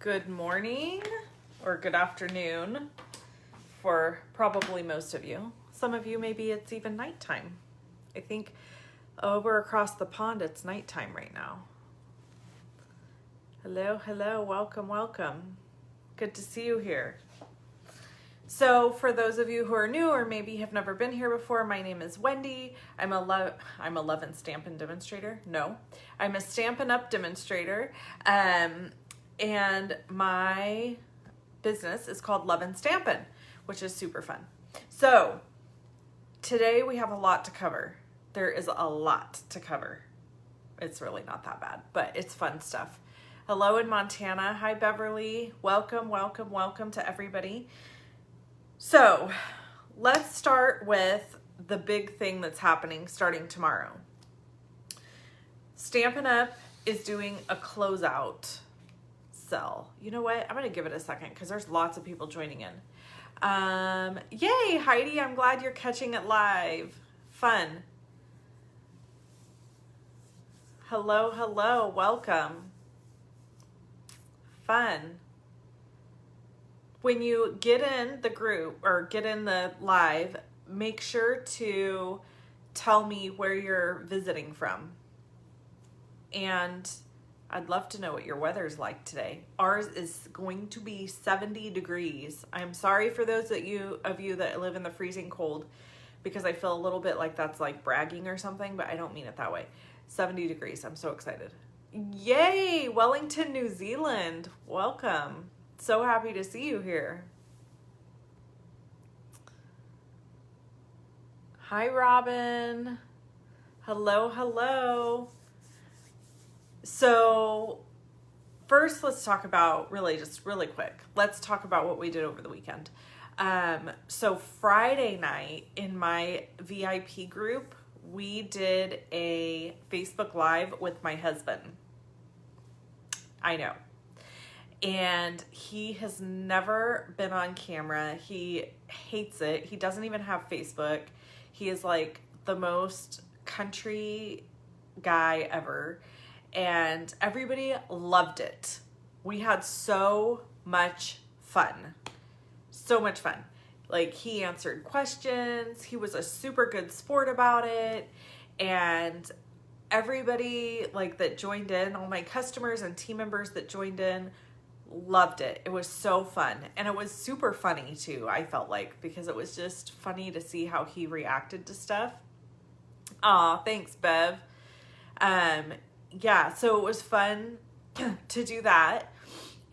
Good morning or good afternoon for probably most of you. Some of you, maybe it's even nighttime. I think over across the pond, it's nighttime right now. Hello, welcome. Good to see you here. So for those of you who are new or maybe have never been here before, my name is Wendy. I'm a Love and Stampin' demonstrator. No, I'm a Stampin' Up! Demonstrator. And my business is called Love and Stampin', which is super fun. So today we have a lot to cover. There is a lot to cover. It's really not that bad, but it's fun stuff. Hello in Montana. Hi, Beverly. Welcome to everybody. So let's start with the big thing that's happening starting tomorrow. Stampin' Up! Is doing a closeout sell. You know what? I'm going to give it a second because there's lots of people joining in. Yay, Heidi. I'm glad you're catching it live. Fun. Hello. Welcome. Fun. When you get in the group or get in the live, make sure to tell me where you're visiting from. And I'd love to know what your weather's like today. Ours is going to be 70 degrees. I'm sorry for those of you that live in the freezing cold because I feel a little bit like that's like bragging or something, but I don't mean it that way. 70 degrees. I'm so excited. Yay! Wellington, New Zealand. Welcome. So happy to see you here. Hi, Robin. Hello. So first, let's talk about really quick. Let's talk about what we did over the weekend. So Friday night in my VIP group, we did a Facebook Live with my husband. I know. And he has never been on camera. He hates it. He doesn't even have Facebook. He is like the most country guy ever. And everybody loved it. We had so much fun. Like, he answered questions. He was a super good sport about it. And everybody like that joined in, all my customers and team members that joined in, loved it. It was so fun. And it was super funny too, I felt like, because it was just funny to see how he reacted to stuff. Aw, thanks, Bev. Yeah, so it was fun to do that.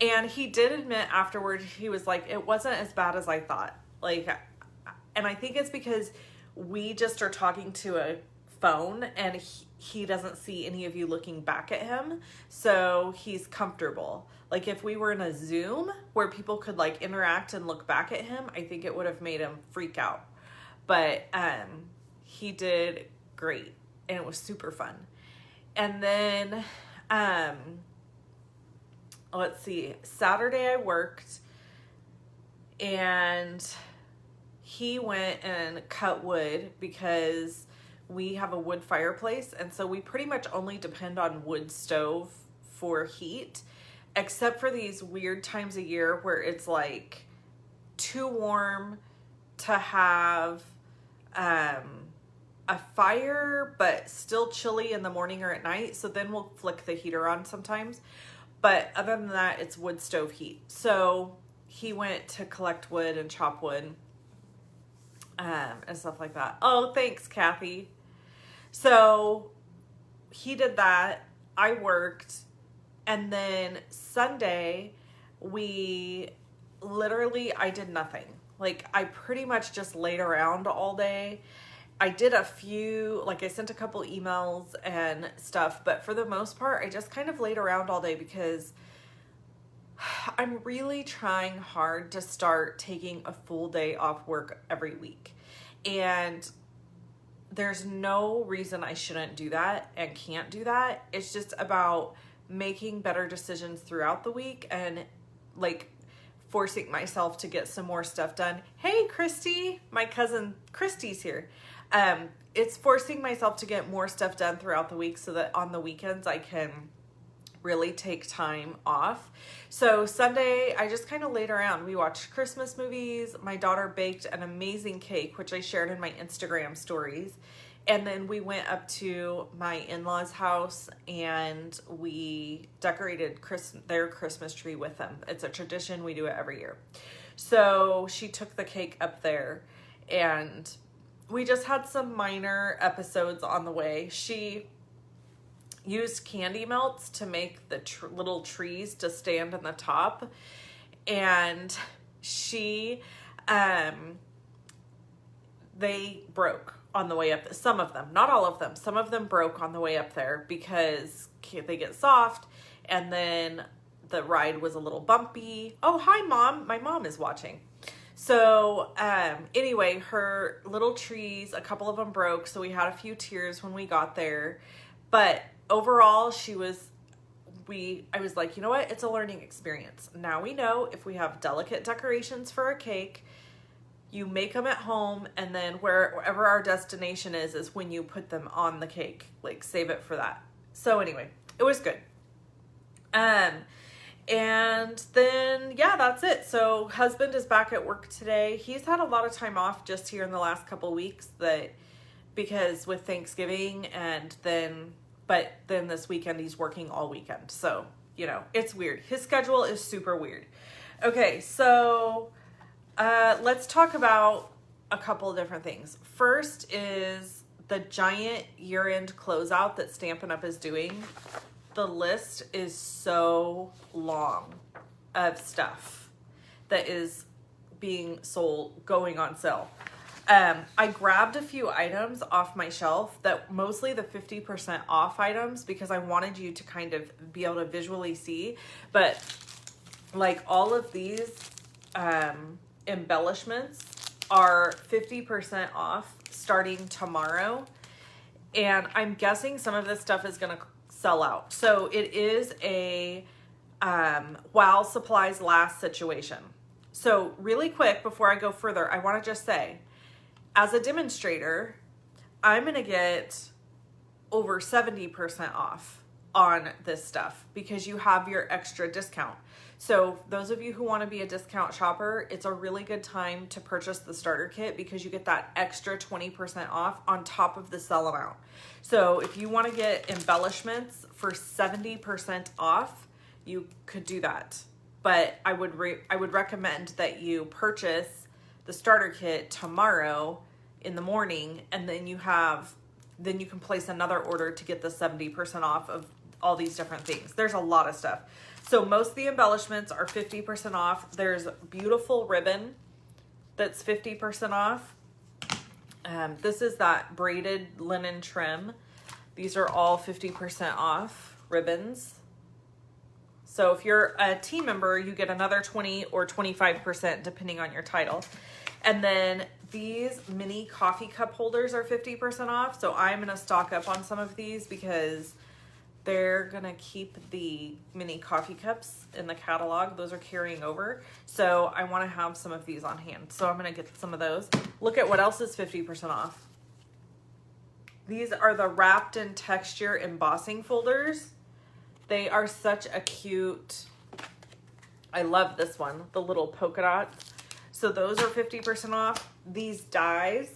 And he did admit afterward, he was like, it wasn't as bad as I thought. Like, and I think it's because we just are talking to a phone and he doesn't see any of you looking back at him. So he's comfortable. Like, if we were in a Zoom where people could like interact and look back at him, I think it would have made him freak out. But he did great and it was super fun. And then let's see, Saturday I worked and he went and cut wood because we have a wood fireplace, and so we pretty much only depend on wood stove for heat, except for these weird times a year where it's like too warm to have a fire, but still chilly in the morning or at night. So then we'll flick the heater on sometimes. But other than that, it's wood stove heat. So he went to collect wood and chop wood and stuff like that. Oh, thanks, Kathy. So he did that. I worked. And then Sunday, I did nothing. Like, I pretty much just laid around all day. I did a few, like I sent a couple emails and stuff, but for the most part, I just kind of laid around all day because I'm really trying hard to start taking a full day off work every week. And there's no reason I shouldn't do that and can't do that. It's just about making better decisions throughout the week and like forcing myself to get some more stuff done. Hey, Christy, my cousin Christy's here. It's forcing myself to get more stuff done throughout the week so that on the weekends I can really take time off. So Sunday, I just kind of laid around. We watched Christmas movies. My daughter baked an amazing cake, which I shared in my Instagram stories. And then we went up to my in-laws' house and we decorated their Christmas tree with them. It's a tradition. We do it every year. So she took the cake up there and we just had some minor episodes on the way. She used candy melts to make the little trees to stand on the top. And they broke on the way up. Some of them, not all of them. Some of them broke on the way up there because they get soft. And then the ride was a little bumpy. Oh, hi, Mom. My mom is watching. So anyway, her little trees, a couple of them broke. So we had a few tears when we got there. But overall, I was like, you know what? It's a learning experience. Now we know if we have delicate decorations for a cake, you make them at home, and then wherever our destination is when you put them on the cake. Like, save it for that. So anyway, it was good. And then, yeah, that's it. So husband is back at work today. He's had a lot of time off just here in the last couple weeks because with Thanksgiving but then this weekend he's working all weekend. So, it's weird. His schedule is super weird. Okay, so let's talk about a couple of different things. First is the giant year-end closeout that Stampin' Up! Is doing. The list is so long of stuff that is being sold, going on sale. I grabbed a few items off my shelf that mostly the 50% off items because I wanted you to kind of be able to visually see. But like all of these embellishments are 50% off starting tomorrow. And I'm guessing some of this stuff is going to sell out. So it is a while supplies last situation. So really quick, before I go further, I want to just say, as a demonstrator, I'm going to get over 70% off on this stuff because you have your extra discount. So those of you who want to be a discount shopper, it's a really good time to purchase the starter kit because you get that extra 20% off on top of the sell amount. So if you want to get embellishments for 70% off, you could do that. But I would recommend that you purchase the starter kit tomorrow in the morning, and then you can place another order to get the 70% off of all these different things. There's a lot of stuff. So most of the embellishments are 50% off. There's beautiful ribbon that's 50% off. This is that braided linen trim. These are all 50% off ribbons. So if you're a team member, you get another 20 or 25% depending on your title. And then these mini coffee cup holders are 50% off. So I'm going to stock up on some of these because they're going to keep the mini coffee cups in the catalog. Those are carrying over. So I want to have some of these on hand. So I'm going to get some of those. Look at what else is 50% off. These are the wrapped in texture embossing folders. They are such a cute, I love this one, the little polka dots. So those are 50% off. These dies,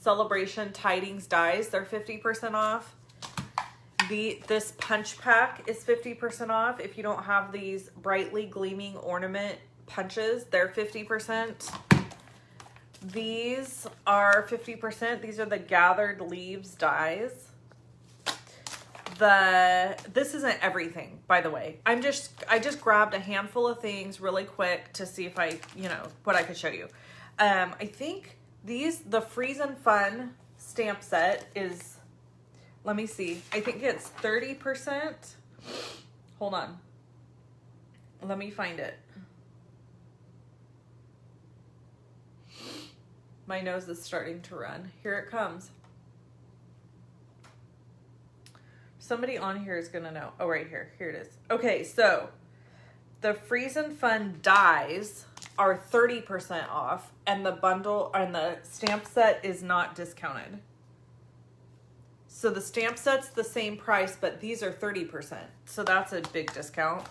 Celebration Tidings dies, they're 50% off. This punch pack is 50% off. If you don't have these brightly gleaming ornament punches, they're 50%. These are 50%. These are the gathered leaves dies. This isn't everything, by the way. I just grabbed a handful of things really quick to see if what I could show you. I think the Freeze and Fun stamp set is, let me see. I think it's 30%. Hold on. Let me find it. My nose is starting to run. Here it comes. Somebody on here is going to know. Oh, right here. Here it is. Okay, so the Freeze and Fun dies are 30% off, and the bundle and the stamp set is not discounted. So the stamp set's the same price, but these are 30%. So that's a big discount.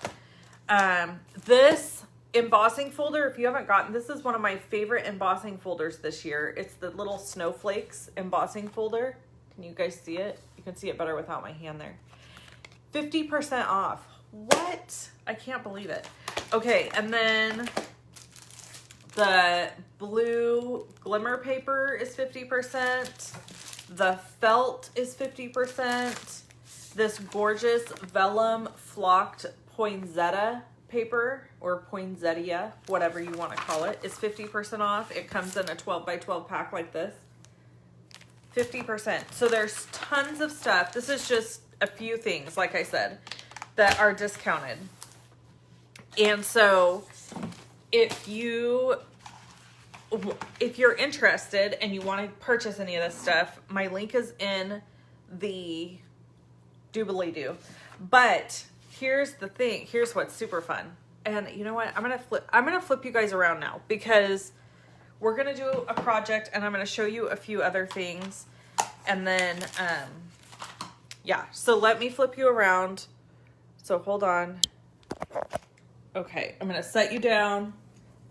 This embossing folder, if you haven't gotten, this is one of my favorite embossing folders this year. It's the little snowflakes embossing folder. Can you guys see it? You can see it better without my hand there. 50% off. What? I can't believe it. Okay, and then the blue glimmer paper is 50%. The felt is 50%. This gorgeous vellum flocked poinsettia paper, or poinsettia, whatever you want to call it, is 50% off. It comes in a 12 by 12 pack like this. 50%. So there's tons of stuff. This is just a few things, like I said, that are discounted. And so if you're interested and you want to purchase any of this stuff, my link is in the doobly-doo. But here's the thing. Here's what's super fun. And you know what? I'm gonna flip you guys around now, because we're gonna do a project and I'm gonna show you a few other things. And then yeah, so let me flip you around. So hold on. Okay, I'm gonna set you down.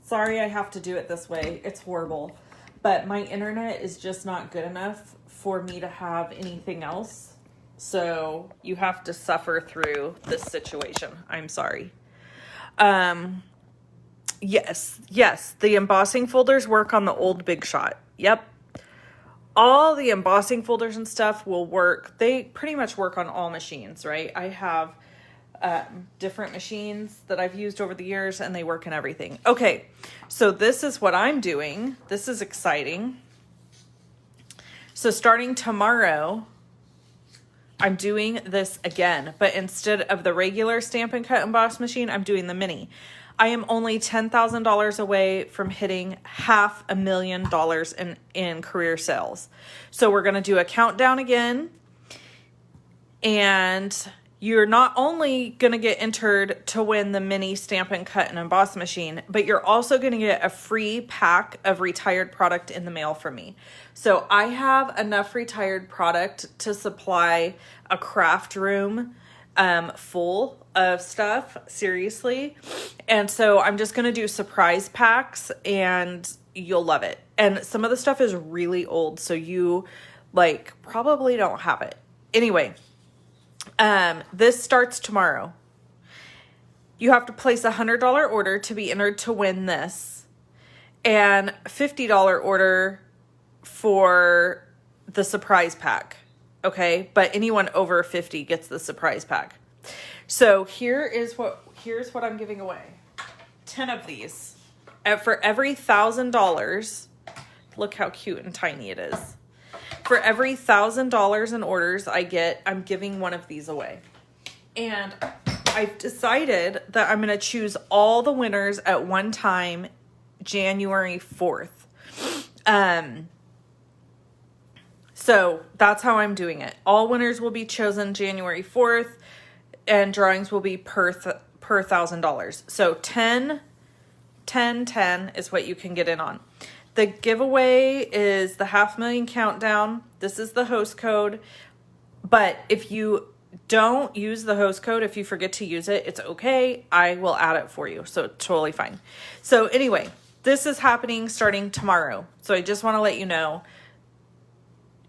Sorry I have to do it this way. It's horrible. But my internet is just not good enough for me to have anything else. So you have to suffer through this situation. I'm sorry. Yes, the embossing folders work on the old Big Shot. Yep. All the embossing folders and stuff will work. They pretty much work on all machines, right? I have different machines that I've used over the years, and they work in everything. Okay, so this is what I'm doing. This is exciting. So starting tomorrow, I'm doing this again, but instead of the regular Stamp and Cut Emboss machine, I'm doing the mini. I am only $10,000 away from hitting $500,000 in career sales. So we're going to do a countdown again, and you're not only going to get entered to win the mini Stamp and Cut and Emboss machine, but you're also going to get a free pack of retired product in the mail from me. So I have enough retired product to supply a craft room full of stuff, seriously. And so I'm just going to do surprise packs, and you'll love it. And some of the stuff is really old, so you probably don't have it. Anyway, this starts tomorrow. You have to place a $100 order to be entered to win this, and $50 order for the surprise pack. Okay, but anyone over 50 gets the surprise pack. So here's what I'm giving away. 10 of these. For every $1,000, look how cute and tiny it is. For every $1,000 in orders I get, I'm giving one of these away. And I've decided that I'm going to choose all the winners at one time, January 4th. So that's how I'm doing it. All winners will be chosen January 4th, and drawings will be per $1,000. So 10 is what you can get in on. The giveaway is the $500,000 countdown. This is the host code. But if you don't use the host code, if you forget to use it, it's okay. I will add it for you. So it's totally fine. So anyway, this is happening starting tomorrow. So I just want to let you know,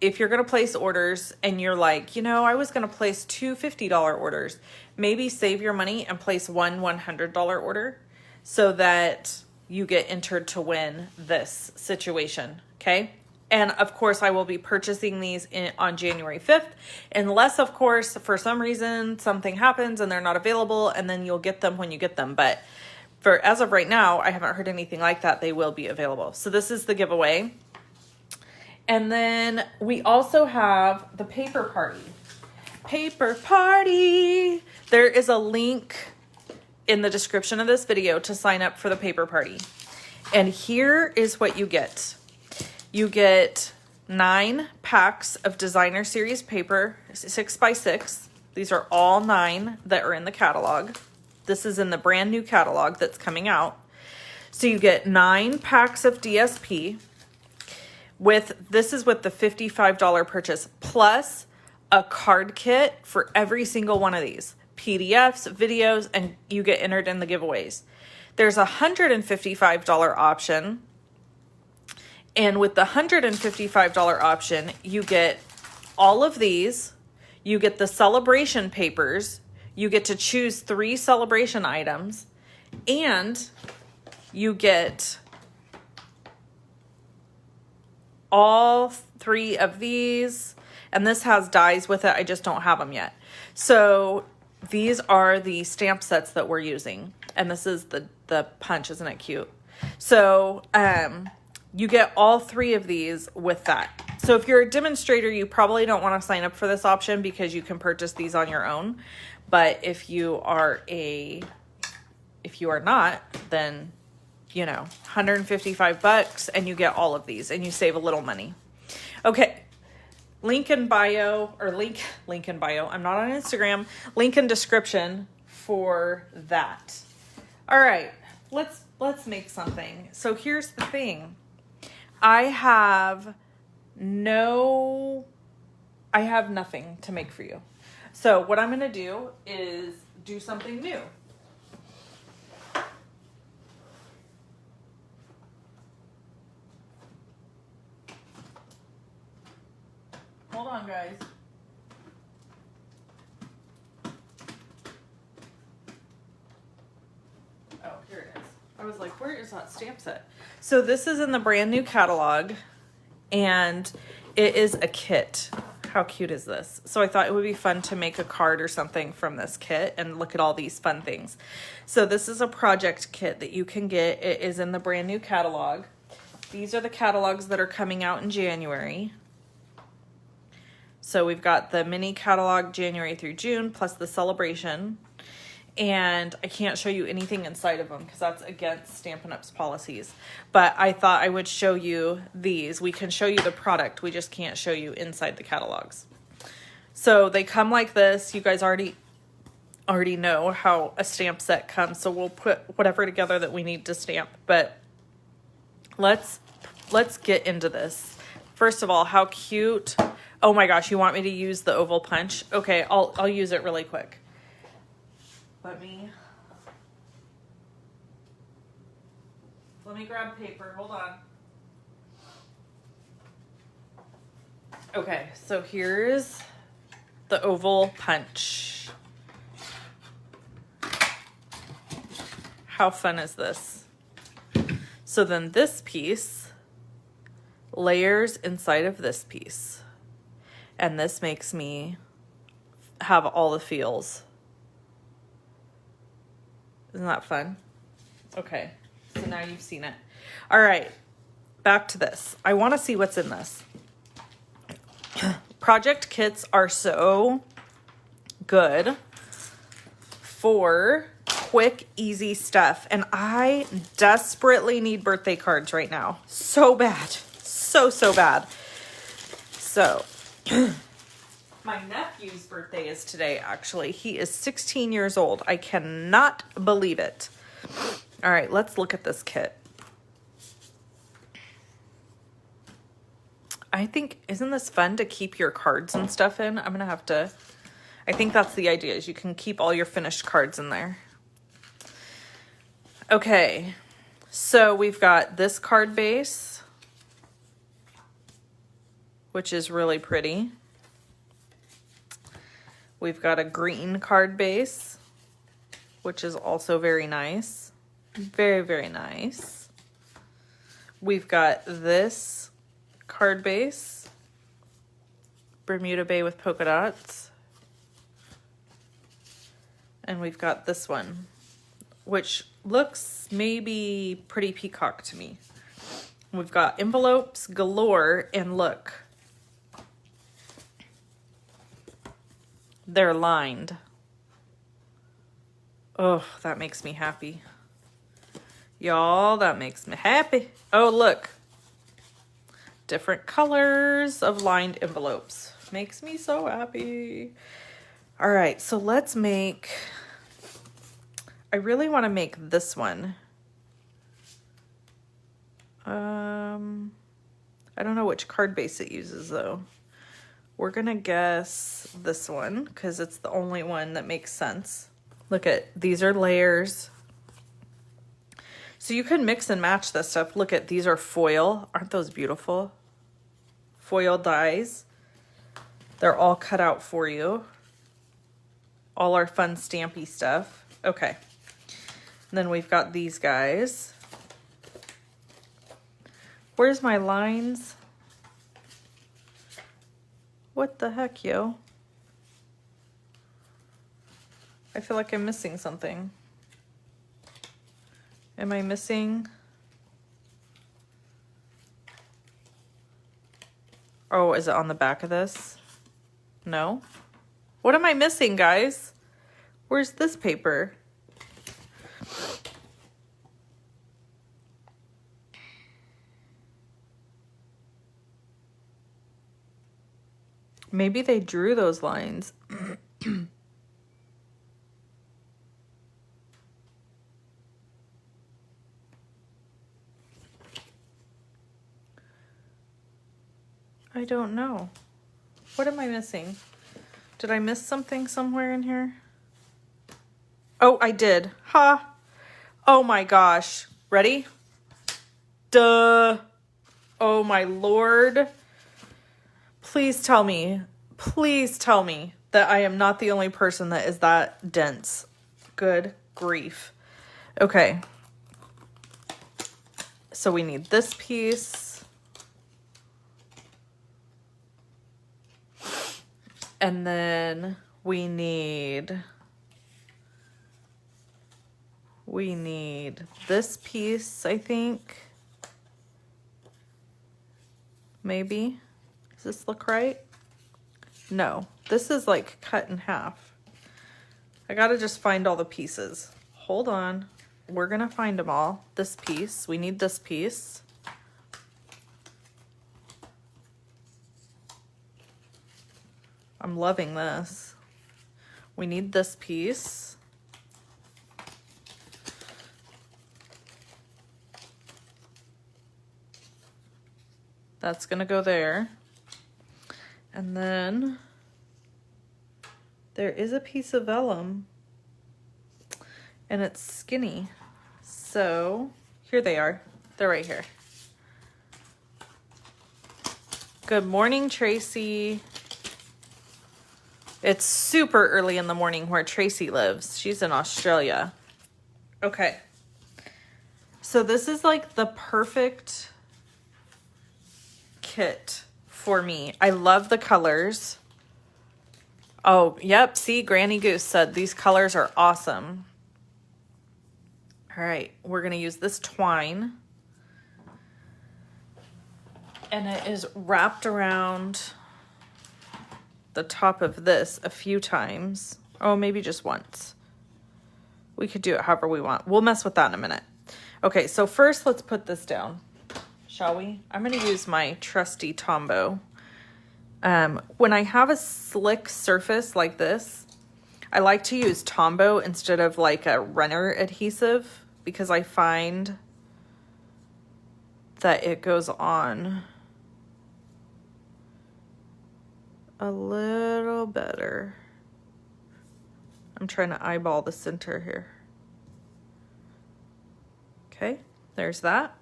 if you're going to place orders and you're like, I was going to place two $50 orders, maybe save your money and place one $100 order so that you get entered to win this situation. Okay. And of course I will be purchasing these on January 5th, unless of course, for some reason, something happens and they're not available, and then you'll get them when you get them. But as of right now, I haven't heard anything like that. They will be available. So this is the giveaway. And then we also have the paper party. Paper party. There is a link in the description of this video to sign up for the paper party. And here is what you get. You get 9 packs of designer series paper, 6x6. These are all 9 that are in the catalog. This is in the brand new catalog that's coming out. So you get 9 packs of DSP. This is with the $55 purchase, plus a card kit for every single one of these. PDFs, videos, and you get entered in the giveaways. There's a $155 option. And with the $155 option, you get all of these. You get the celebration papers. You get to choose 3 celebration items. And you get all 3 of these. And this has dies with it. I just don't have them yet. So these are the stamp sets that we're using. And this is the punch. Isn't it cute? So you get all 3 of these with that. So if you're a demonstrator, you probably don't want to sign up for this option because you can purchase these on your own. But if you are not, then, you know, $155 and you get all of these and you save a little money. Okay. Link in bio, or link in bio. I'm not on Instagram. Link in description for that. All right, let's make something. So here's the thing. I have nothing to make for you. So what I'm going to do is do something new. Hold on, guys. Oh, here it is. I was like, where is that stamp set? So this is in the brand new catalog, and it is a kit. How cute is this? So I thought it would be fun to make a card or something from this kit and look at all these fun things. So this is a project kit that you can get. It is in the brand new catalog. These are the catalogs that are coming out in January. So we've got the mini catalog January through June plus the celebration. And I can't show you anything inside of them because that's against Stampin' Up's policies. But I thought I would show you these. We can show you the product. We just can't show you inside the catalogs. So they come like this. You guys already know how a stamp set comes. So we'll put whatever together that we need to stamp. But let's get into this. First of all, how cute. Oh my gosh, you want me to use the oval punch? Okay, I'll use it really quick. Let me grab paper. Hold on. Okay, so here's the oval punch. How fun is this? So then this piece layers inside of this piece. And this makes me have all the feels. Isn't that fun? Okay, so now you've seen it. All right, back to this. I want to see what's in this. Project kits are so good for quick, easy stuff. And I desperately need birthday cards right now. So bad. So bad. So my nephew's birthday is today, actually. He is 16 years old. I cannot believe it. All right, let's look at this kit. I think, isn't this fun to keep your cards and stuff in? I'm going to have to, I think that's the idea, is you can keep all your finished cards in there. Okay, so we've got this card base, which is really pretty. We've got a green card base, which is also very nice. Very, very nice. We've got this card base, Bermuda Bay with polka dots. And we've got this one, which looks maybe pretty peacock to me. We've got envelopes galore, and look. They're lined. Oh, that makes me happy. Y'all, that makes me happy. Oh, look. Different colors of lined envelopes. Makes me so happy. All right, so let's make... I really want to make this one. I don't know which card base it uses, though. We're gonna guess this one because it's the only one that makes sense. Look at, these are layers. So you can mix and match this stuff. Look at, these are foil. Aren't those beautiful? Foil dies. They're all cut out for you. All our fun stampy stuff. Okay. And then we've got these guys. Where's my lines? What the heck, yo? I feel like I'm missing something. Am I missing? Oh, is it on the back of this? No. What am I missing, guys? Where's this paper? Maybe they drew those lines. I don't know. What am I missing? Did I miss something somewhere in here? Oh, I did. Ha! Oh my gosh. Ready? Duh. Oh my Lord. Please tell me that I am not the only person that is that dense. Good grief. Okay. So we need this piece. And then we need this piece, I think. Maybe. Does this look right? No, this is like cut in half. I gotta just find all the pieces. Hold on. We're gonna find them all. This piece, we need this piece. I'm loving this. We need this piece. That's gonna go there. And then there is a piece of vellum and it's skinny. So here they are. They're right here. Good morning, Tracy. It's super early in the morning where Tracy lives. She's in Australia. Okay. So this is like the perfect kit for me. I love the colors. Oh, yep. See, Granny Goose said these colors are awesome. All right. We're going to use this twine. And it is wrapped around the top of this a few times. Oh, maybe just once. We could do it however we want. We'll mess with that in a minute. Okay, so first let's put this down, shall we? I'm going to use my trusty Tombow. When I have a slick surface like this, I like to use Tombow instead of like a runner adhesive because I find that it goes on a little better. I'm trying to eyeball the center here. Okay, there's that.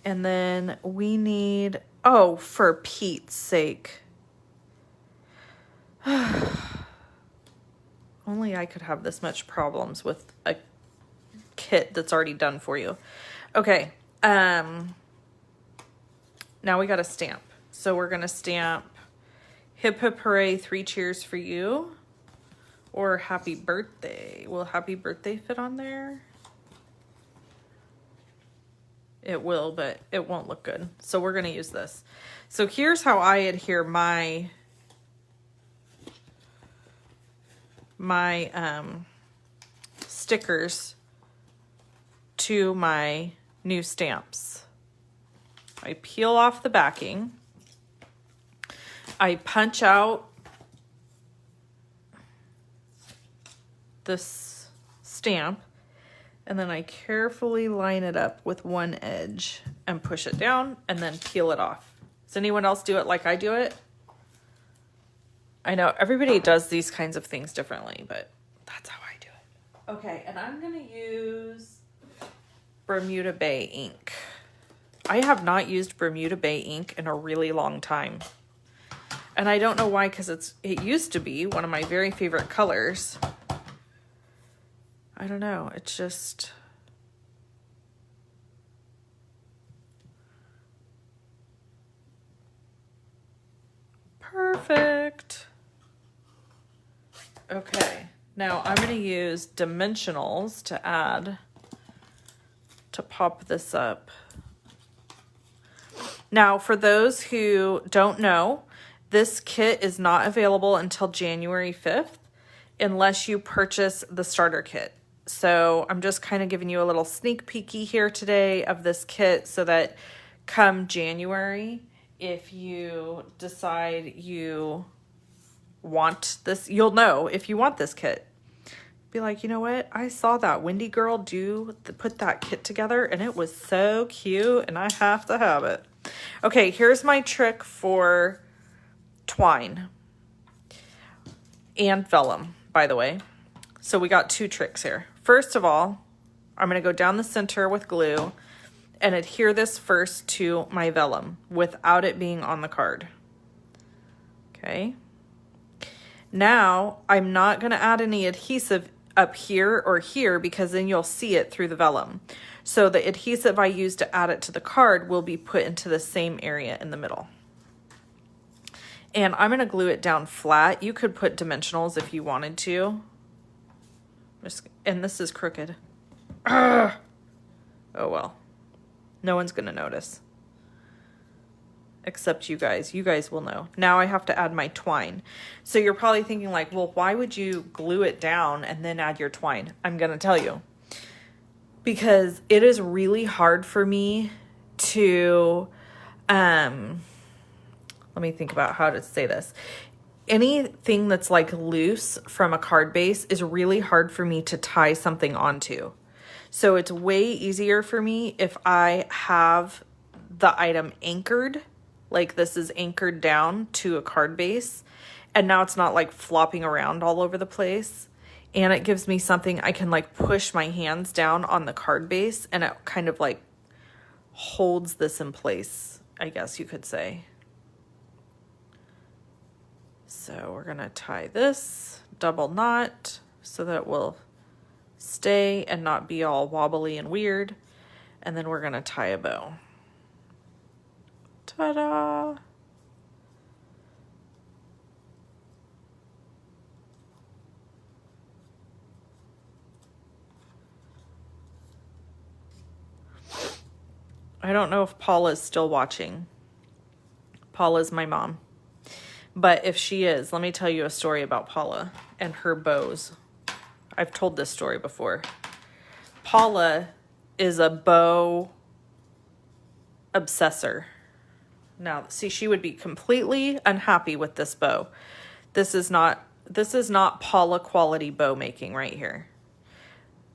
And then we need, oh, for Pete's sake. Only I could have this much problems with a kit that's already done for you. Okay, now we got a stamp. So we're gonna stamp Hip Hip Hooray, 3 cheers for you. Or happy birthday. Will happy birthday fit on there? It will, but it won't look good. So we're going to use this. So here's how I adhere my stickers to my new stamps. I peel off the backing. I punch out this stamp and then I carefully line it up with one edge and push it down and then peel it off. Does anyone else do it like I do it? I know everybody does these kinds of things differently, but that's how I do it. Okay, and I'm going to use Bermuda Bay ink. I have not used Bermuda Bay ink in a really long time. And I don't know why, because it used to be one of my very favorite colors. I don't know, it's just... Perfect. Okay, now I'm going to use dimensionals to add, to pop this up. Now, for those who don't know, this kit is not available until January 5th unless you purchase the starter kit. So I'm just kind of giving you a little sneak peeky here today of this kit so that come January, if you decide you want this, you'll know if you want this kit. Be like, you know what? I saw that Wendy girl put that kit together and it was so cute and I have to have it. Okay, here's my trick for twine and vellum, by the way. So we got two tricks here. First of all, I'm going to go down the center with glue and adhere this first to my vellum without it being on the card. Okay. Now, I'm not going to add any adhesive up here or here because then you'll see it through the vellum. So the adhesive I use to add it to the card will be put into the same area in the middle. And I'm going to glue it down flat. You could put dimensionals if you wanted to. And this is crooked. Ugh. Oh well. No one's going to notice. Except you guys. You guys will know. Now I have to add my twine. So you're probably thinking like, well, why would you glue it down and then add your twine? I'm going to tell you. Because it is really hard for me to, let me think about how to say this. Anything that's like loose from a card base is really hard for me to tie something onto. So it's way easier for me if I have the item anchored, like this is anchored down to a card base, and now it's not like flopping around all over the place. And it gives me something I can like push my hands down on the card base and it kind of like holds this in place, I guess you could say. So we're going to tie this double knot so that it will stay and not be all wobbly and weird. And then we're going to tie a bow. Ta-da! I don't know if Paula's still watching. Paula's my mom. But if she is, let me tell you a story about Paula and her bows. I've told this story before. Paula is a bow obsessor. Now, see, she would be completely unhappy with this bow. This is not Paula quality bow making right here.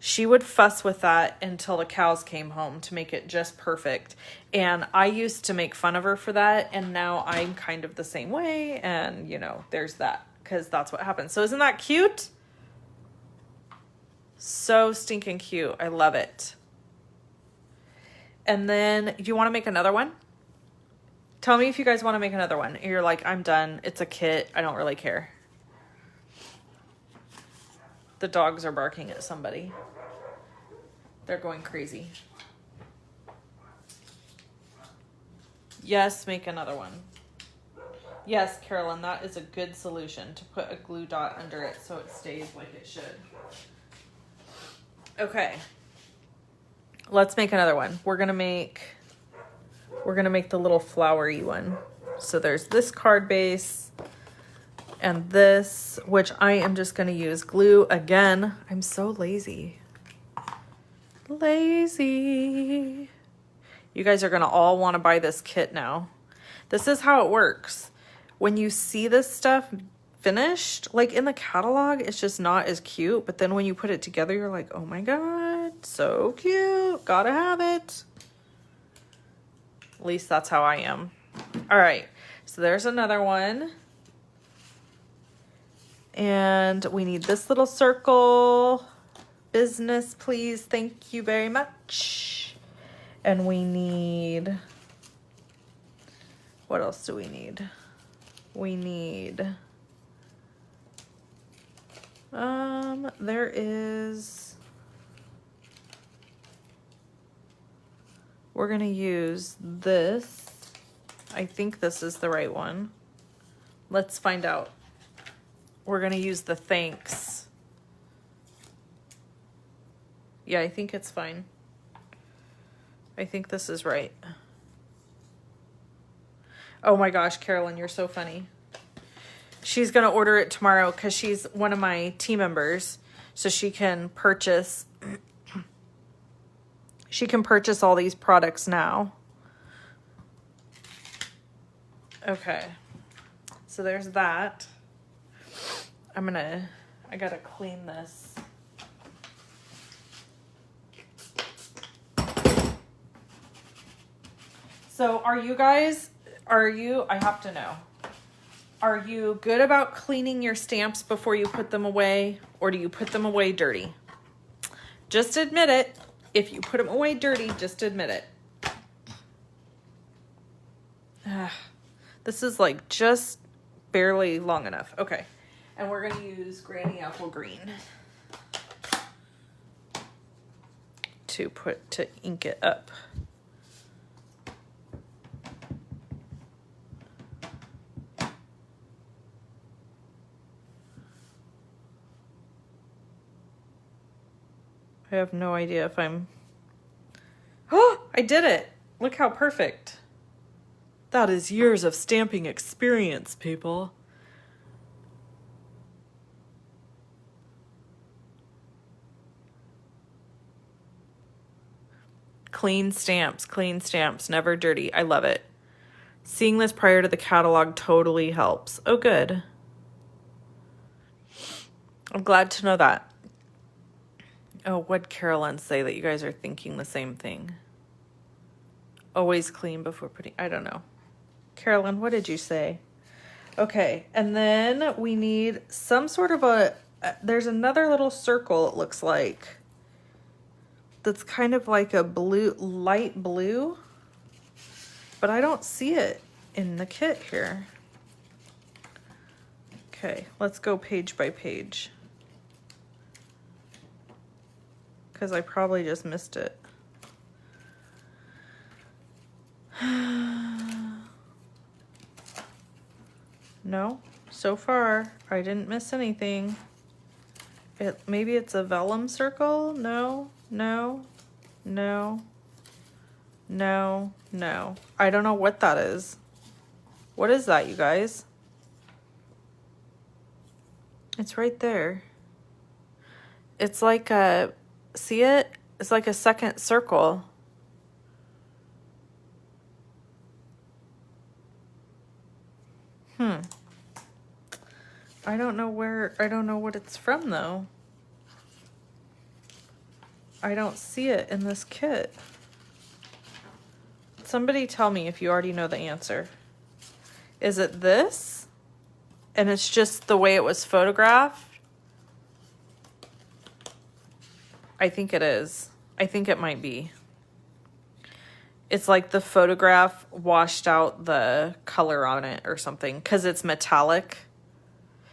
She would fuss with that until the cows came home to make it just perfect. And I used to make fun of her for that. And now I'm kind of the same way. And, you know, there's that. Because that's what happens. So isn't that cute? So stinking cute. I love it. And then, do you want to make another one? Tell me if you guys want to make another one. You're like, I'm done. It's a kit. I don't really care. The dogs are barking at somebody. They're going crazy. Yes, make another one. Yes, Carolyn, that is a good solution, to put a glue dot under it so it stays like it should. Okay. Let's make another one. We're gonna make the little flowery one. So there's this card base and this, which I am just gonna use glue again. I'm so lazy. Lazy. You guys are gonna all want to buy this kit now. This is how it works. When you see this stuff finished, like in the catalog, it's just not as cute. But then when you put it together, you're like, oh my God, so cute. Gotta have it. At least that's how I am. All right, so there's another one. And we need this little circle. Business, please. Thank you very much. And we need, what else do we need? We need, there is, we're gonna use this. I think this is the right one. Let's find out. We're gonna use the thanks. Yeah, I think it's fine. I think this is right. Oh my gosh, Carolyn, you're so funny. She's gonna order it tomorrow because she's one of my team members, so she can purchase all these products now. Okay, so there's that. I gotta clean this. So I have to know, are you good about cleaning your stamps before you put them away, or do you put them away dirty? Just admit it. If you put them away dirty, just admit it. This is like just barely long enough. Okay. And we're going to use Granny Apple Green to ink it up. I have no idea if I'm... Oh, I did it. Look how perfect. That is years of stamping experience, people. Clean stamps, never dirty. I love it. Seeing this prior to the catalog totally helps. Oh, good. I'm glad to know that. Oh, what'd Carolyn say that you guys are thinking the same thing? Always clean before putting... I don't know. Carolyn, what did you say? Okay, and then we need some sort of a... there's another little circle, it looks like. That's kind of like a blue, light blue. But I don't see it in the kit here. Okay, let's go page by page. Because I probably just missed it. No, so far I didn't miss anything. Maybe it's a vellum circle? No. I don't know what that is. What is that, you guys? It's right there. It's like a... See it? It's like a second circle. I don't know what it's from though. I don't see it in this kit. Somebody tell me if you already know the answer. Is it this? And it's just the way it was photographed? I think it is. I think it might be. It's like the photograph washed out the color on it or something because it's metallic.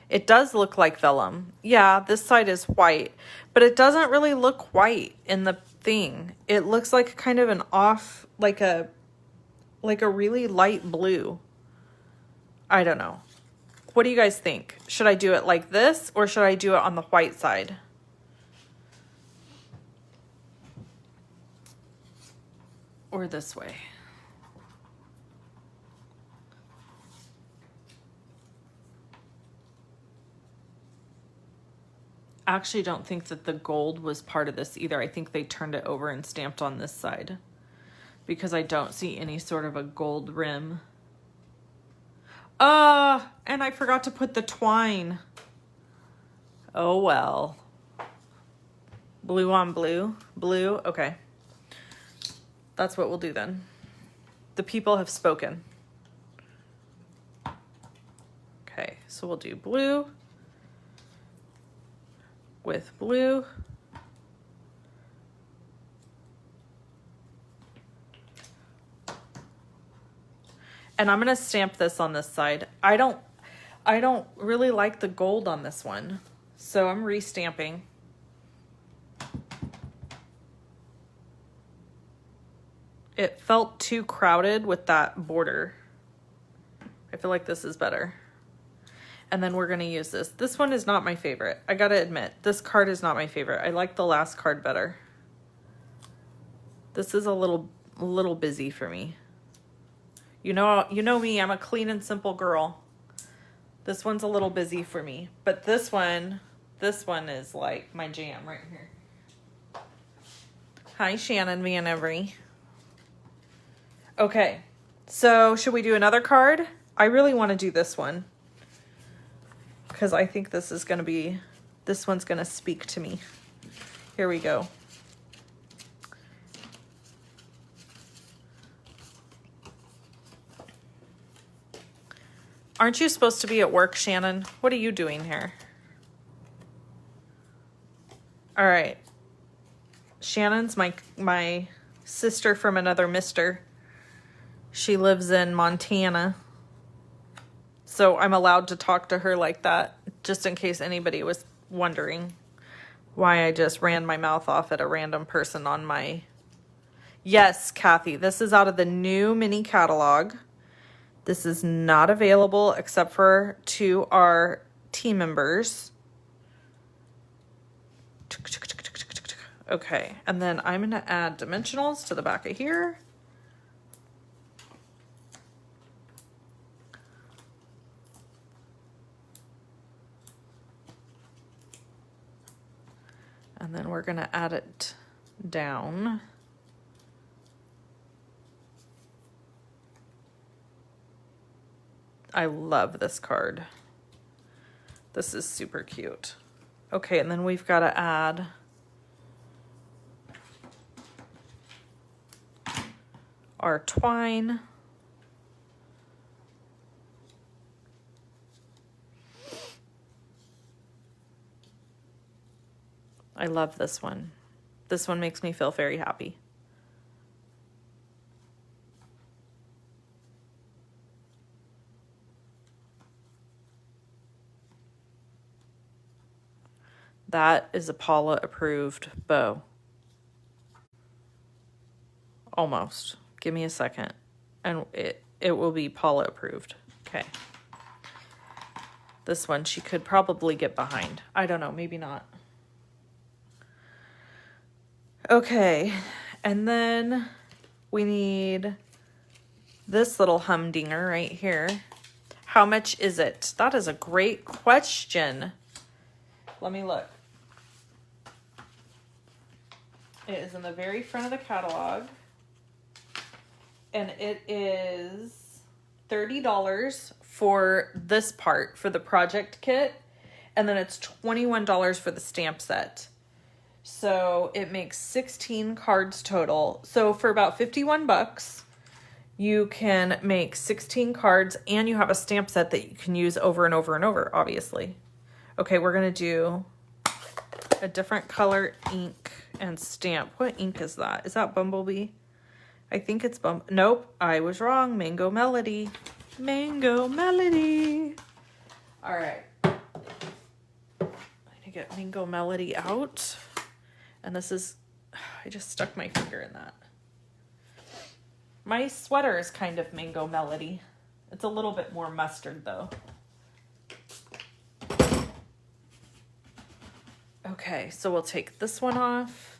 It does look like vellum. Yeah, this side is white, but it doesn't really look white in the thing. It looks like kind of an off, like a really light blue. I don't know. What do you guys think? Should I do it like this or should I do it on the white side? Or this way? I actually don't think that the gold was part of this either. I think they turned it over and stamped on this side because I don't see any sort of a gold rim. And I forgot to put the twine. Oh well. Blue on blue. Blue, okay. That's what we'll do then. The people have spoken. Okay, so we'll do blue. with blue. And I'm going to stamp this on this side. I don't really like the gold on this one, so I'm restamping. It felt too crowded with that border. I feel like this is better. And then we're going to use this. This one is not my favorite. I got to admit, this card is not my favorite. I like the last card better. This is a little busy for me. You know me, I'm a clean and simple girl. This one's a little busy for me. But this one is like my jam right here. Hi, Shannon Van Every. Okay, so should we do another card? I really want to do this one, because I think this one's going to speak to me. Here we go. Aren't you supposed to be at work, Shannon? What are you doing here? All right. Shannon's my sister from another mister. She lives in Montana. So I'm allowed to talk to her like that, just in case anybody was wondering why I just ran my mouth off at a random person on my... Yes, Kathy, this is out of the new mini catalog. This is not available except for to our team members. Okay, and then I'm going to add dimensionals to the back of here. And then we're going to add it down. I love this card. This is super cute. Okay, and then we've got to add our twine. I love this one. This one makes me feel very happy. That is a Paula approved bow. Almost. Give me a second and it will be Paula approved. Okay. This one she could probably get behind. I don't know, maybe not. Okay, and then we need this little humdinger right here. How much is it? That is a great question. Let me look. It is in the very front of the catalog. And it is $30 for this part, for the project kit. And then it's $21 for the stamp set. So it makes 16 cards total. So for about 51 bucks, you can make 16 cards and you have a stamp set that you can use over and over and over, obviously. Okay, we're going to do a different color ink and stamp. What ink is that? Is that Bumblebee? I think it's Nope, I was wrong. Mango Melody. Mango Melody. All right. I need to get Mango Melody out. And this is, I just stuck my finger in that. My sweater is kind of Mango Melody. It's a little bit more mustard though. Okay, so we'll take this one off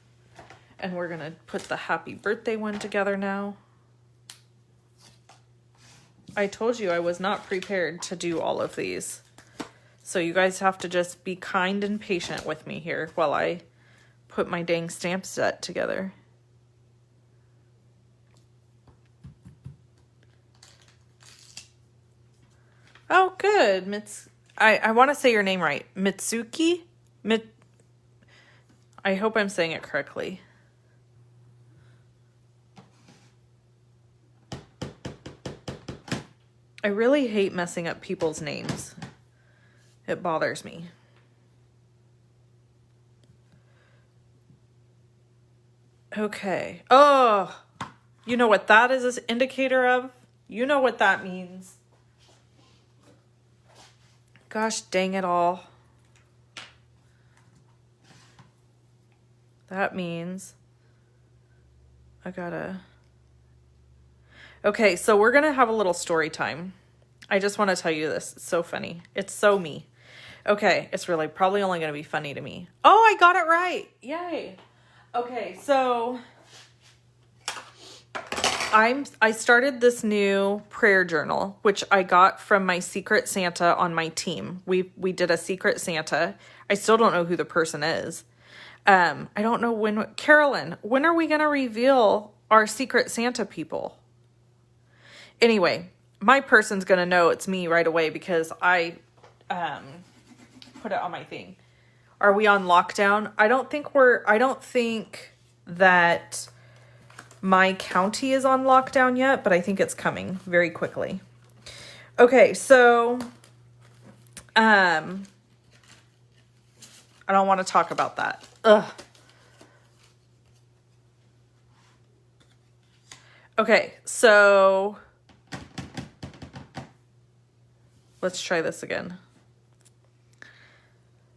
and we're gonna put the happy birthday one together now. I told you I was not prepared to do all of these. So you guys have to just be kind and patient with me here while I put my dang stamp set together. Oh, good. I want to say your name right. Mitsuki? I hope I'm saying it correctly. I really hate messing up people's names. It bothers me. Okay. Oh, you know what that is an indicator of? You know what that means. Gosh dang it all. That means I gotta... Okay, so we're gonna have a little story time. I just want to tell you this. It's so funny. It's so me. Okay, it's really probably only gonna be funny to me. Oh, I got it right. Yay. Okay, so I started this new prayer journal, which I got from my Secret Santa on my team. We did a Secret Santa. I still don't know who the person is. I don't know when. Carolyn, when are we going to reveal our Secret Santa people? Anyway, my person's going to know it's me right away because I put it on my thing. Are we on lockdown? I don't think that my county is on lockdown yet, but I think it's coming very quickly. Okay, so I don't want to talk about that. Ugh. Okay, so let's try this again.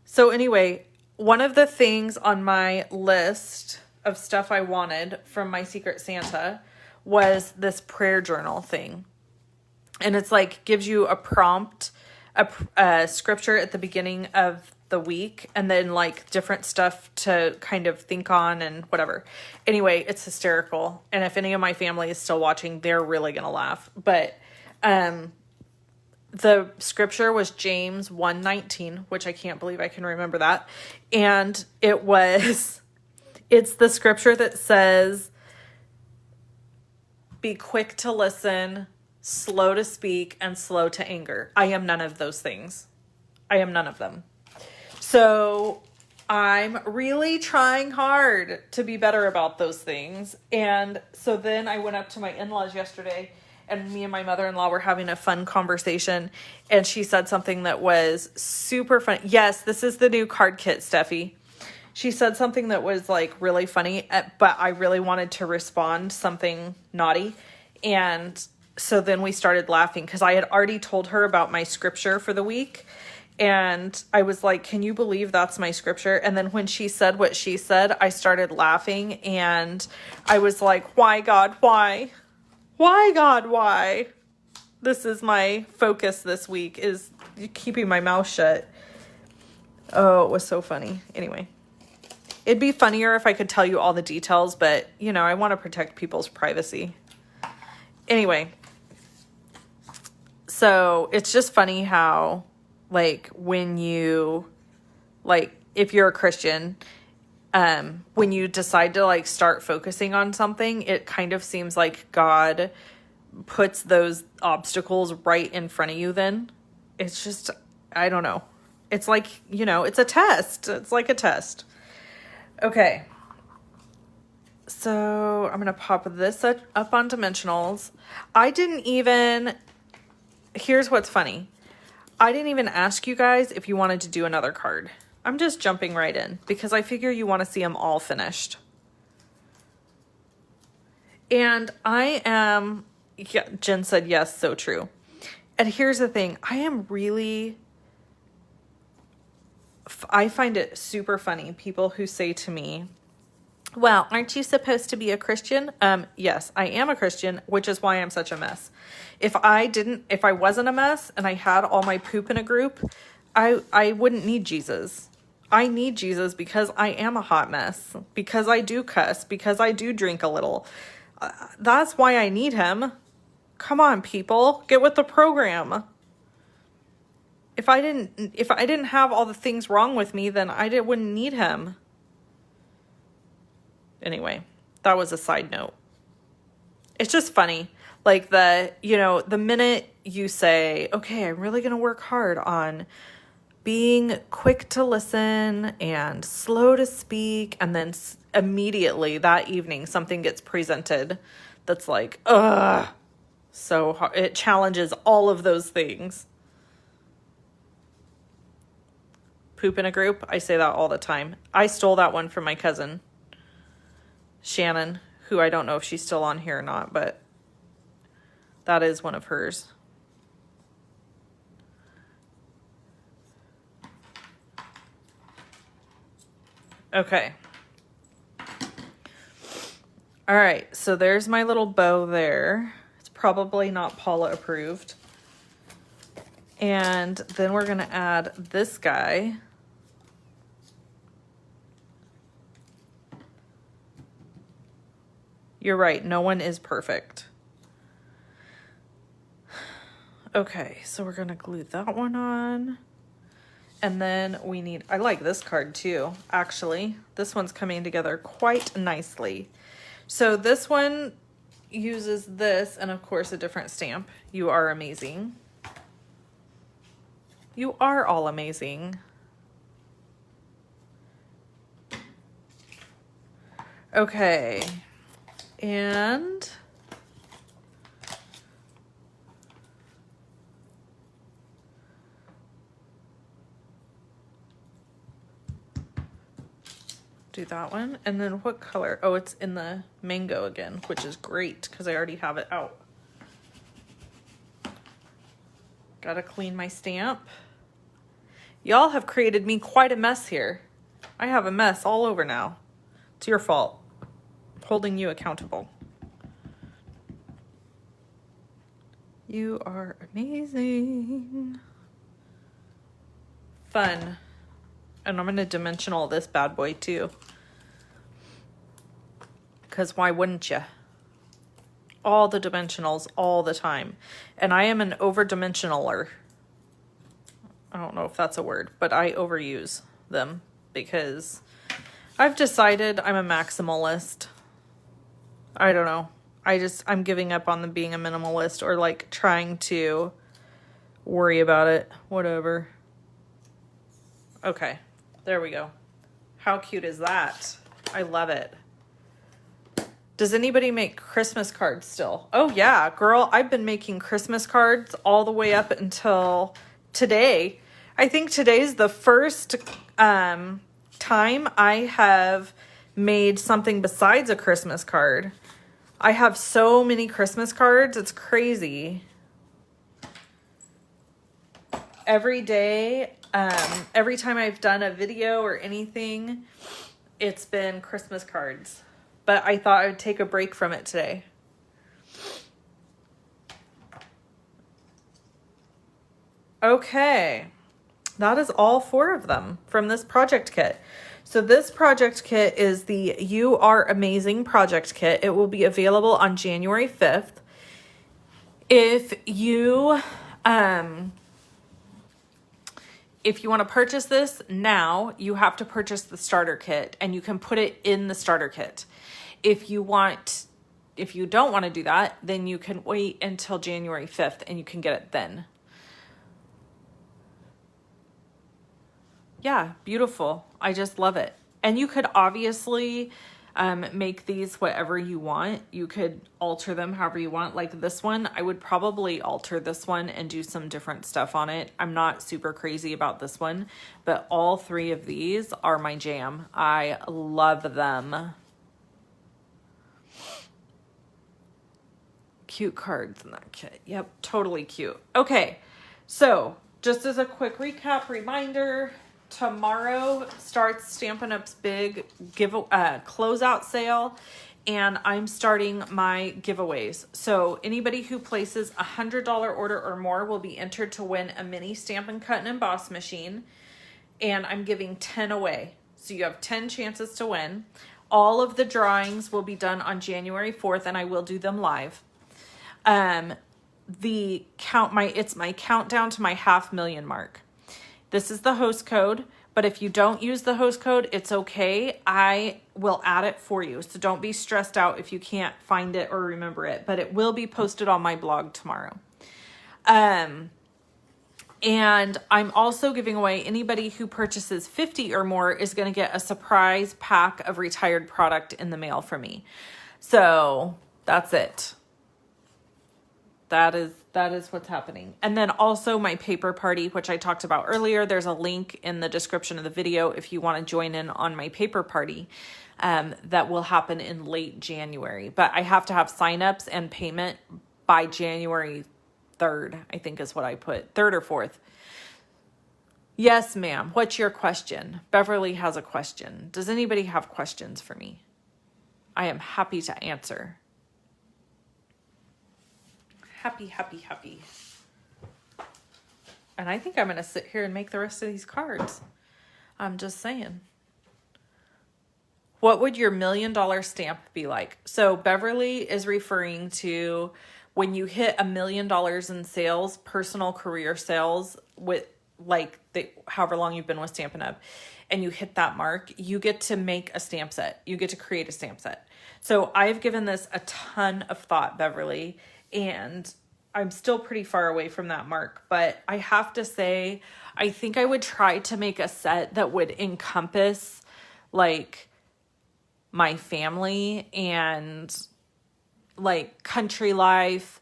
So anyway, one of the things on my list of stuff I wanted from my Secret Santa was this prayer journal thing. And it's like gives you a prompt, a scripture at the beginning of the week, and then like different stuff to kind of think on and whatever. Anyway, it's hysterical. And if any of my family is still watching, they're really going to laugh. But the scripture was James 1:19, which I can't believe I can remember that. And it's the scripture that says, be quick to listen, slow to speak, and slow to anger. I am none of those things. I am none of them. So I'm really trying hard to be better about those things. And so then I went up to my in-laws yesterday, and me and my mother-in-law were having a fun conversation, and she said something that was super funny. Yes, this is the new card kit, Steffi. She said something that was like really funny, but I really wanted to respond something naughty. And so then we started laughing because I had already told her about my scripture for the week. And I was like, can you believe that's my scripture? And then when she said what she said, I started laughing, and I was like, why, God, why? Why, God, why? This is my focus this week, is keeping my mouth shut. Oh, it was so funny. Anyway, it'd be funnier if I could tell you all the details, but, you know, I want to protect people's privacy. Anyway, so it's just funny how, like, when you, like, if you're a Christian, when you decide to, like, start focusing on something, it kind of seems like God puts those obstacles right in front of you then. It's just, I don't know. It's like, you know, it's a test. It's like a test. Okay. So I'm going to pop this up on Dimensionals. Here's what's funny. I didn't even ask you guys if you wanted to do another card. I'm just jumping right in because I figure you want to see them all finished. And yeah, Jen said yes, so true. And here's the thing. I find it super funny, people who say to me, well, aren't you supposed to be a Christian? Yes, I am a Christian, which is why I'm such a mess. If I wasn't a mess and I had all my poop in a group, I wouldn't need Jesus. I need Jesus because I am a hot mess, because I do cuss, because I do drink a little. That's why I need him. Come on, people, get with the program. If I didn't have all the things wrong with me, then I wouldn't need him. Anyway, that was a side note. It's just funny. Like the minute you say, okay, I'm really going to work hard on being quick to listen and slow to speak, and then immediately that evening something gets presented that's like, ugh, so hard. It challenges all of those things. Poop in a group, I say that all the time. I stole that one from my cousin. Shannon, who I don't know if she's still on here or not, but that is one of hers. Okay. All right, so there's my little bow there. It's probably not Paula approved. And then we're gonna add this guy. You're right, no one is perfect. Okay, so we're gonna glue that one on. And then we need, I like this card too, actually. This one's coming together quite nicely. So this one uses this and of course a different stamp. You are amazing. You are all amazing. Okay. And do that one. And then what color? Oh, it's in the mango again, which is great because I already have it out. Gotta clean my stamp. Y'all have created me quite a mess here. I have a mess all over now. It's your fault. Holding you accountable. You are amazing. Fun. And I'm going to dimensional this bad boy too. Because why wouldn't you? All the dimensionals all the time. And I am an over-dimensionaler. I don't know if that's a word, but I overuse them because I've decided I'm a maximalist. I don't know. I'm giving up on the being a minimalist or like trying to worry about it. Whatever. Okay. There we go. How cute is that? I love it. Does anybody make Christmas cards still? Oh yeah, girl, I've been making Christmas cards all the way up until today. I think today's the first time I have made something besides a Christmas card. I have so many Christmas cards, it's crazy. Every day, every time I've done a video or anything, it's been Christmas cards. But I thought I would take a break from it today. Okay. That is all 4 of them from this project kit. So this project kit is the You Are Amazing project kit. It will be available on January 5th. If you want to purchase this now, you have to purchase the starter kit and you can put it in the starter kit. If you don't want to do that, then you can wait until January 5th and you can get it then. Yeah, beautiful. I just love it. And you could obviously make these whatever you want. You could alter them however you want. Like this one, I would probably alter this one and do some different stuff on it. I'm not super crazy about this one, but all 3 of these are my jam. I love them. Cute cards in that kit. Yep, totally cute. Okay, so just as a quick recap reminder, tomorrow starts Stampin' Up's big closeout sale, and I'm starting my giveaways. So anybody who places a $100 order or more will be entered to win a mini Stampin' Cut and Emboss machine, and I'm giving 10 away. So you have 10 chances to win. All of the drawings will be done on January 4th, and I will do them live. It's my countdown to my 500,000 mark. This is the host code, but if you don't use the host code, it's okay. I will add it for you. So don't be stressed out if you can't find it or remember it, but it will be posted on my blog tomorrow. And I'm also giving away, anybody who purchases 50 or more is going to get a surprise pack of retired product in the mail from me. So that's it. That is what's happening. And then also my paper party, which I talked about earlier. There's a link in the description of the video if you want to join in on my paper party. that will happen in late January. But I have to have signups and payment by January 3rd, I think is what I put. 3rd or 4th. Yes, ma'am. What's your question? Beverly has a question. Does anybody have questions for me? I am happy to answer. Happy. And I think I'm going to sit here and make the rest of these cards. I'm just saying. What would your $1 million stamp be like? So Beverly is referring to when you hit $1 million in sales, personal career sales, with like however long you've been with Stampin' Up, and you hit that mark, you get to make a stamp set. You get to create a stamp set. So I've given this a ton of thought, Beverly, and I'm still pretty far away from that mark, but I have to say, I think I would try to make a set that would encompass like my family and like country life.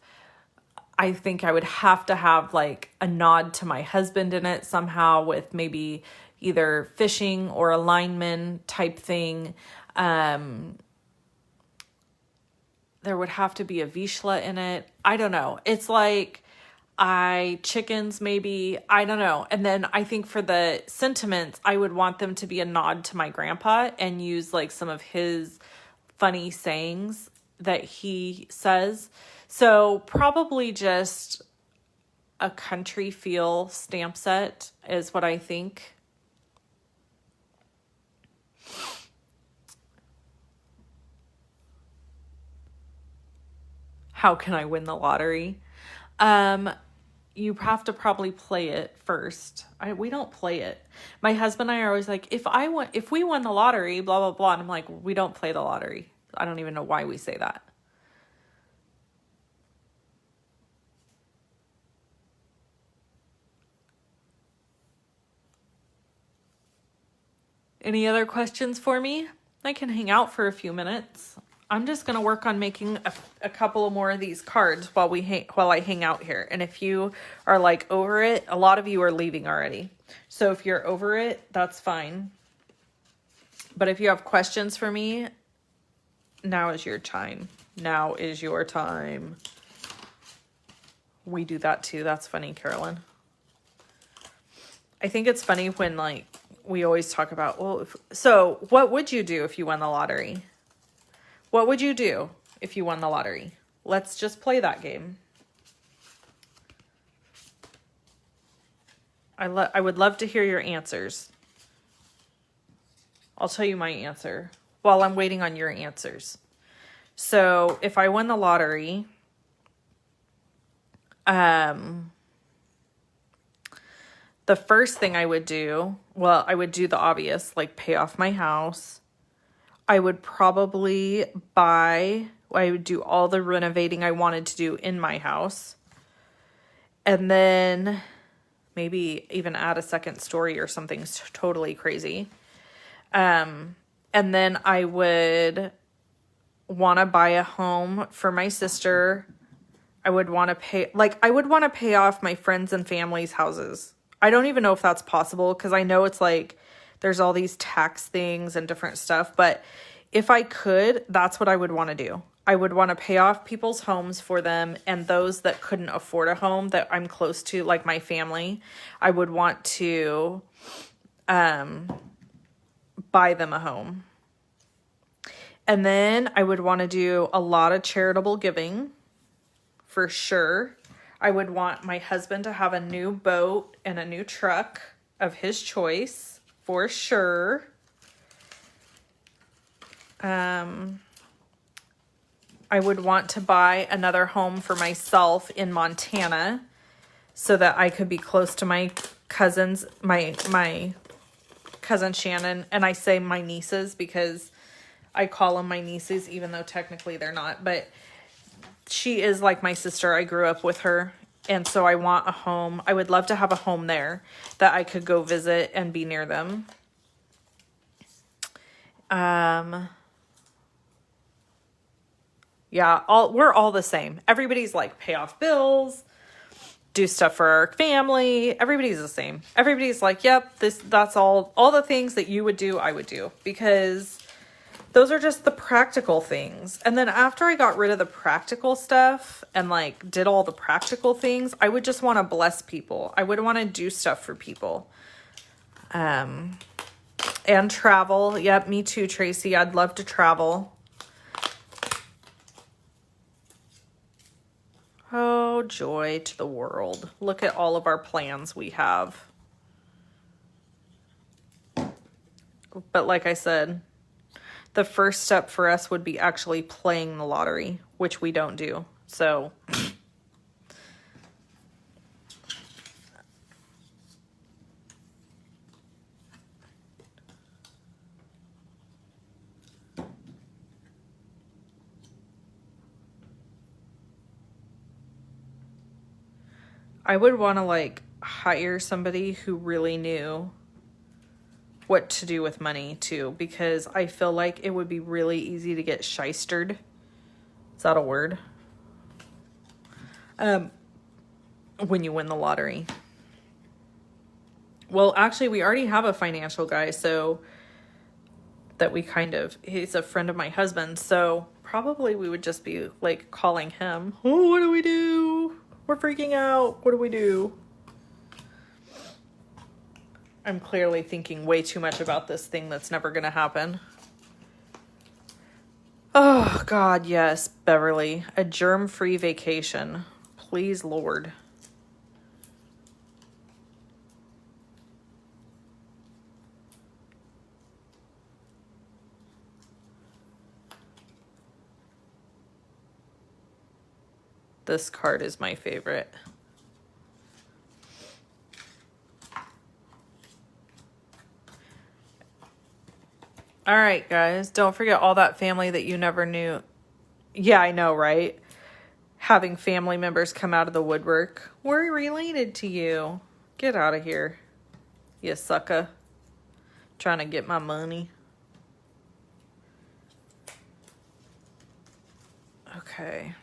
I think I would have to have like a nod to my husband in it somehow, with maybe either fishing or a lineman type thing. There would have to be a Vishla in it. I don't know. It's like chickens maybe. I don't know. And then I think for the sentiments, I would want them to be a nod to my grandpa and use like some of his funny sayings that he says. So probably just a country feel stamp set is what I think. How can I win the lottery? You have to probably play it first. We don't play it. My husband and I are always like, if we won the lottery, blah, blah, blah. And I'm like, we don't play the lottery. I don't even know why we say that. Any other questions for me? I can hang out for a few minutes. I'm just going to work on making a couple more of these cards while I hang out here. And if you are like over it, a lot of you are leaving already. So if you're over it, that's fine. But if you have questions for me, now is your time. Now is your time. We do that too. That's funny, Carolyn. I think it's funny when like we always talk about, so what would you do if you won the lottery? What would you do if you won the lottery? Let's just play that game. I would love to hear your answers. I'll tell you my answer while I'm waiting on your answers. So if I won the lottery, the first thing I would do, I would do the obvious, like pay off my house. I would probably I would do all the renovating I wanted to do in my house. And then maybe even add a second story or something totally crazy. And then I would want to buy a home for my sister. I would want to pay off my friends and family's houses. I don't even know if that's possible because I know it's like there's all these tax things and different stuff. But if I could, that's what I would want to do. I would want to pay off people's homes for them, and those that couldn't afford a home that I'm close to, like my family, I would want to buy them a home. And then I would want to do a lot of charitable giving for sure. I would want my husband to have a new boat and a new truck of his choice for sure. I would want to buy another home for myself in Montana so that I could be close to my cousins, my cousin Shannon, and I say my nieces because I call them my nieces even though technically they're not, but she is like my sister. I grew up with her, and so I want a home. I would love to have a home there that I could go visit and be near them. Yeah, we're all the same. Everybody's like pay off bills, do stuff for our family. Everybody's the same. Everybody's like, yep, that's all the things that you would do, I would do, because those are just the practical things. And then after I got rid of the practical stuff and like did all the practical things, I would just want to bless people. I would want to do stuff for people. And travel. Yep, me too, Tracy. I'd love to travel. Oh, joy to the world. Look at all of our plans we have. But like I said, the first step for us would be actually playing the lottery, which we don't do. So I would want to like hire somebody who really knew what to do with money too, because I feel like it would be really easy to get shystered. Is that a word? When you win the lottery. Well, actually, we already have a financial guy, so that we he's a friend of my husband, so probably we would just be like calling him. Oh, what do we do? We're freaking out. What do we do? I'm clearly thinking way too much about this thing that's never going to happen. Oh, God, yes, Beverly. A germ-free vacation. Please, Lord. This card is my favorite. All right, guys, don't forget all that family that you never knew. Yeah, I know, right? Having family members come out of the woodwork. We're related to you. Get out of here, you sucker. Trying to get my money. Okay.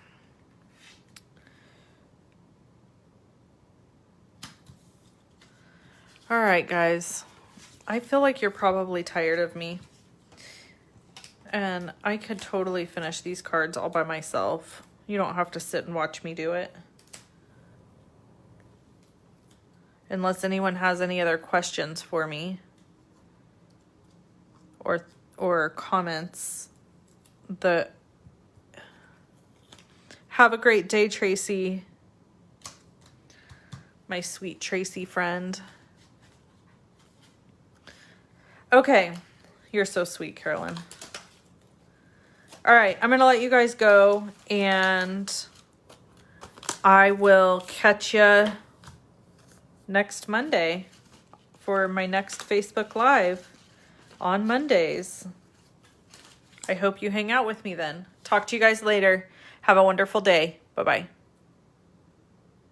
All right, guys. I feel like you're probably tired of me. And I could totally finish these cards all by myself. You don't have to sit and watch me do it. Unless anyone has any other questions for me. Or comments. Have a great day, Tracy. My sweet Tracy friend. Okay. You're so sweet, Carolyn. All right, I'm going to let you guys go, and I will catch you next Monday for my next Facebook Live on Mondays. I hope you hang out with me then. Talk to you guys later. Have a wonderful day. Bye-bye.